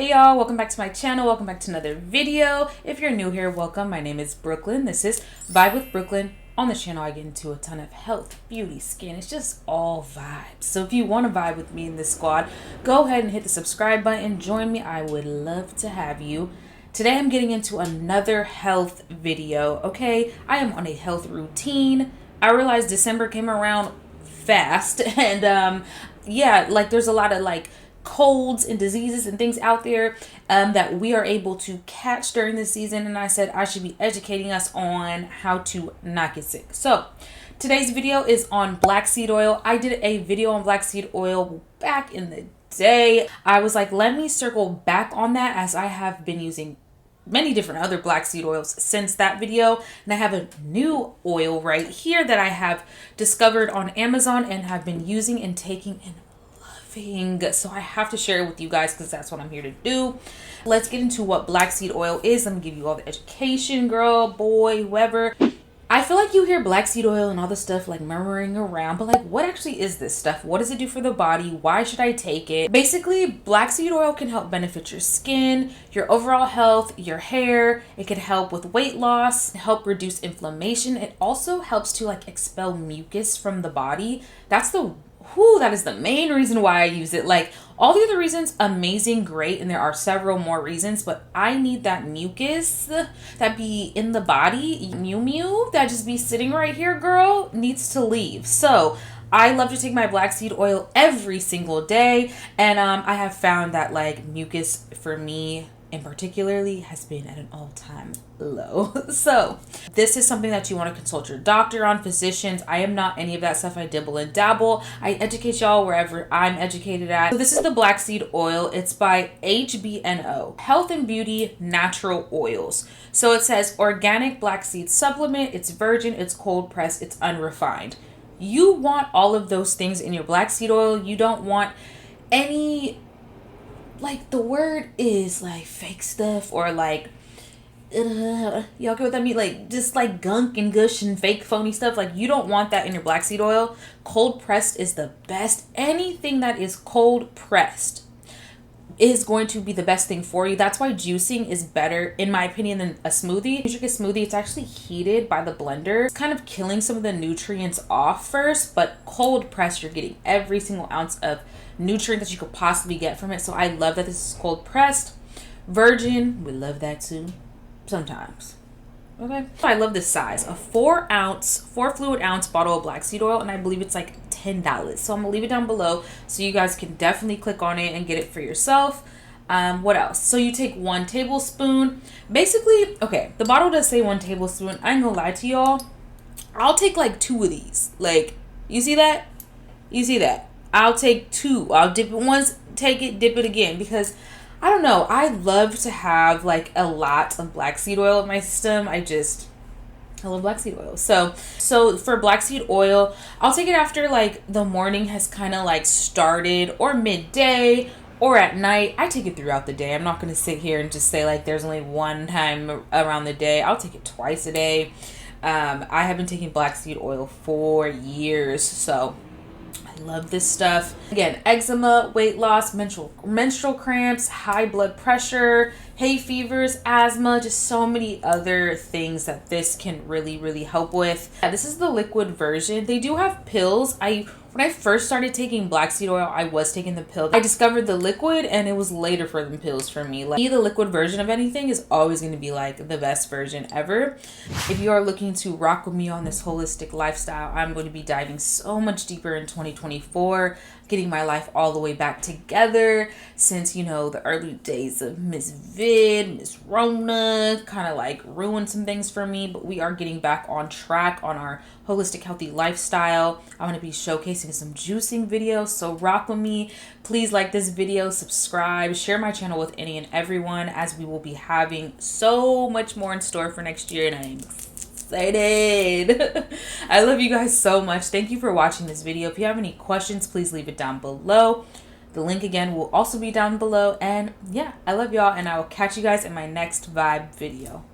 Hey y'all, welcome back to my channel. Welcome back to another video. If you're new here, welcome. My name is Brooklyn. This is Vibe with Brooklyn. On the channel, I get into a ton of health, beauty, skin. It's just all vibes. So if you want to vibe with me in this squad, go ahead and hit the subscribe button. Join me. I would love to have you. Today, I'm getting into another health video, okay? I am on a health routine. I realized December came around fast and yeah, like there's a lot of like colds and diseases and things out there that we are able to catch during the season, and I said I should be educating us on how to not get sick. So today's video is on black seed oil. I did a video on black seed oil back in the day. I was like, let me circle back on that, as I have been using many different other black seed oils since that video, and I have a new oil right here that I have discovered on Amazon and have been using and taking and loving. So I have to share it with you guys because that's what I'm here to do. Let's get into what black seed oil is. Let me give you all the education, girl, boy, whoever. I feel like you hear black seed oil and all this stuff like murmuring around, but like, what actually is this stuff? What does it do for the body? Why should I take it? Basically, black seed oil can help benefit your skin, your overall health, your hair. It can help with weight loss, help reduce inflammation. It also helps to like expel mucus from the body. That is the main reason why I use it. Like all the other reasons, amazing, great, and there are several more reasons, but I need that mucus that be in the body, mew that just be sitting right here, girl, needs to leave. So I love to take my black seed oil every single day, and I have found that like mucus for me in particularly has been at an all-time low. So this is something that you want to consult your doctor on, physicians. I am not any of that stuff. I dibble and dabble. I educate y'all wherever I'm educated at. So this is the black seed oil. It's by HBNO, Health and Beauty Natural Oils. So it says organic black seed supplement. It's virgin, it's cold pressed, it's unrefined. You want all of those things in your black seed oil. You don't want any, like, the word is like fake stuff or like y'all get what I mean, like just like gunk and gush and fake phony stuff. Like you don't want that in your black seed oil. Cold pressed is the best. Anything that is cold pressed is going to be the best thing for you. That's why juicing is better, in my opinion, than a smoothie. If you drink a smoothie, it's actually heated by the blender. It's kind of killing some of the nutrients off first, but cold pressed, you're getting every single ounce of nutrient that you could possibly get from it. So I love that this is cold pressed. Virgin, we love that too sometimes. Okay, I love this size, a 4 fluid ounce bottle of black seed oil, and I believe it's like $10. So I'm gonna leave it down below so you guys can definitely click on it and get it for yourself. What else? So you take 1 tablespoon. Basically, okay, the bottle does say 1 tablespoon. I ain't gonna lie to y'all, I'll take like 2 of these. Like, you see that? I'll take 2. I'll dip it once, take it, dip it again, because I don't know, I love to have like a lot of black seed oil in my system. I love black seed oil. So for black seed oil, I'll take it after like the morning has kind of like started, or midday, or at night. I take it throughout the day. I'm not going to sit here and just say like there's only one time around the day. I'll take it twice a day. I have been taking black seed oil for years, so I love this stuff. Again, eczema, weight loss, menstrual cramps, high blood pressure, hay fevers, asthma, just so many other things that this can really, really help with. Yeah, this is the liquid version. They do have pills. When I first started taking black seed oil, I was taking the pill. I discovered the liquid, and it was later for the pills for me. Like, the liquid version of anything is always going to be like the best version ever. If you are looking to rock with me on this holistic lifestyle, I'm going to be diving so much deeper in 2024, getting my life all the way back together since, you know, the early days of Miss Rona kind of like ruined some things for me, but we are getting back on track on our holistic healthy lifestyle. I'm going to be showcasing some juicing videos, so rock with me. Please like this video, subscribe, share my channel with any and everyone, as we will be having so much more in store for next year, and I'm excited. I love you guys so much. Thank you for watching this video. If you have any questions, please leave it down below. The link again will also be down below, and yeah, I love y'all, and I will catch you guys in my next vibe video.